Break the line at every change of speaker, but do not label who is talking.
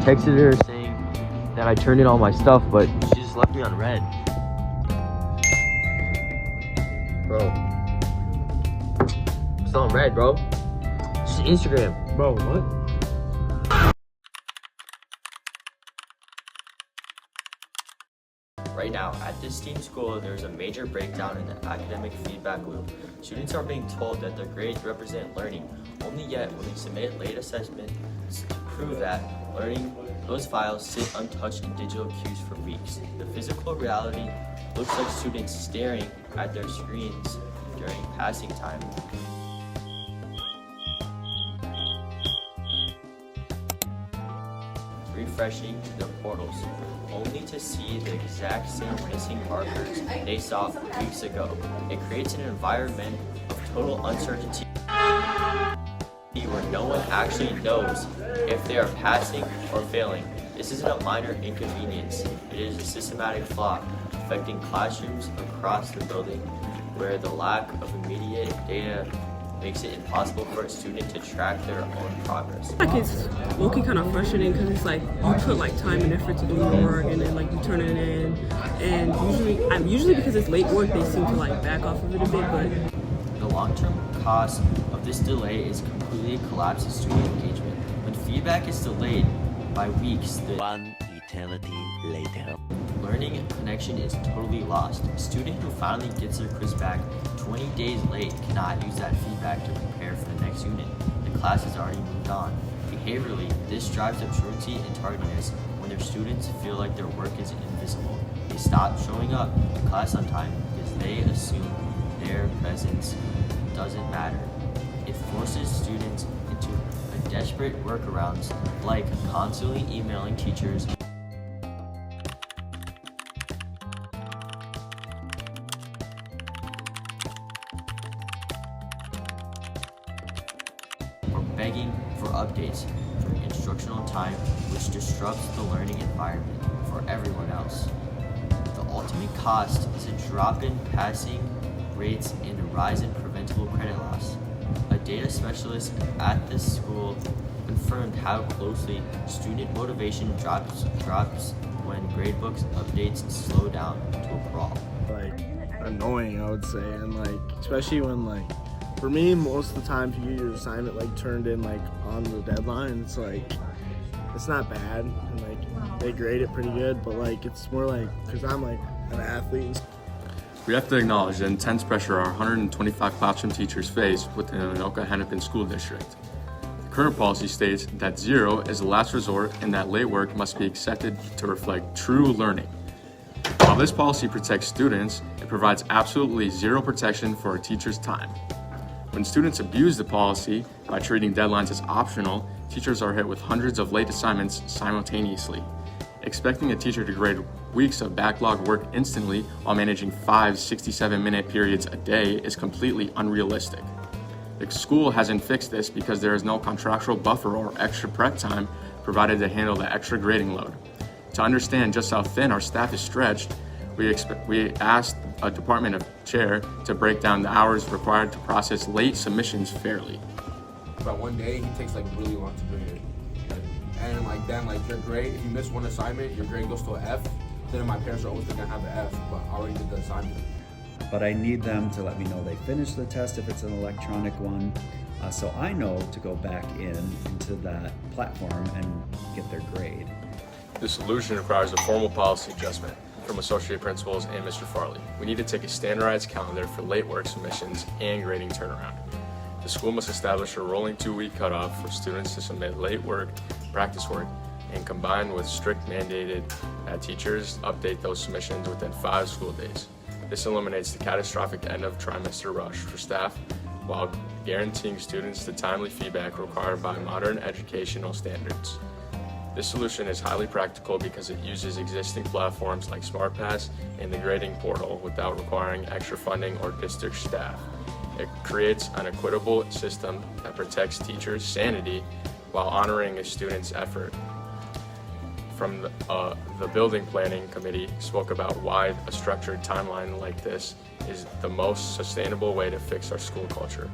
texted her saying that I turned in all my stuff, but she just left me on red. Bro. It's on red, bro. It's just Instagram.
Bro, what?
Right now, at this teen school, there's a major breakdown in the academic feedback loop. Students are being told that their grades represent learning, only yet when they submit late assessments to prove that learning, those files sit untouched in digital cues for weeks. The physical reality looks like students staring at their screens during passing time. Refreshing their portals, only to see the exact same missing markers they saw weeks ago. It creates an environment of total uncertainty where no one actually knows if they are passing or failing. This isn't a minor inconvenience. It is a systematic flaw affecting classrooms across the building, where the lack of immediate data makes it impossible for a student to track their own progress.
Like it's low-key kind of frustrating because it's like you put like time and effort to do your work and then like you turn it in, and usually because it's late work they seem to like back off of it a bit, but
the long-term cost of this delay is completely collapses student engagement. When feedback is delayed by weeks,
One eternity later.
learning connection is totally lost. A student who finally gets their quiz back 20 days late cannot use that feedback to prepare for the next unit. The class has already moved on. Behaviorally, this drives up truancy and tardiness when their students feel like their work is invisible. They stop showing up to class on time because they assume their presence doesn't matter. It forces students into a desperate workarounds like constantly emailing teachers, or begging for updates during instructional time, which disrupts the learning environment for everyone else. The ultimate cost is a drop in passing rates and a rise in preventable credit loss. A data specialist at this school confirmed how closely student motivation drops when gradebooks updates slow down to a crawl.
Like, annoying, I would say, and like, especially when like, for me, most of the time, if you get your assignment like turned in like on the deadline, it's like, it's not bad, and like they grade it pretty good, but like it's more like, because I'm like an athlete.
We have to acknowledge the intense pressure our 125 classroom teachers face within the Anoka-Hennepin School District. The current policy states that 0 is the last resort and that late work must be accepted to reflect true learning. While this policy protects students, it provides absolutely zero protection for our teachers' time. When students abuse the policy by treating deadlines as optional, teachers are hit with hundreds of late assignments simultaneously. Expecting a teacher to grade weeks of backlog work instantly while managing 5 67-minute periods a day is completely unrealistic. The school hasn't fixed this because there is no contractual buffer or extra prep time provided to handle the extra grading load. To understand just how thin our staff is stretched, we asked a department of chair to break down the hours required to process late submissions fairly.
But one day he takes like really long to grade it. And like then like your grade, if you miss one assignment, your grade goes to an F. Then my parents are always gonna have an F, but I already did the assignment.
But I need them to let me know they finished the test if it's an electronic one, so I know to go back into that platform and get their grade.
This solution requires a formal policy adjustment from associate principals and Mr. Farley. We need to take a standardized calendar for late work submissions and grading turnaround. The school must establish a rolling 2-week cutoff for students to submit late work, practice work, and combined with strict mandated teachers update those submissions within 5 school days. This eliminates the catastrophic end of trimester rush for staff while guaranteeing students the timely feedback required by modern educational standards. This solution is highly practical because it uses existing platforms like SmartPass and the grading portal without requiring extra funding or district staff. It creates an equitable system that protects teachers' sanity while honoring a student's effort. From the building planning committee spoke about why a structured timeline like this is the most sustainable way to fix our school culture.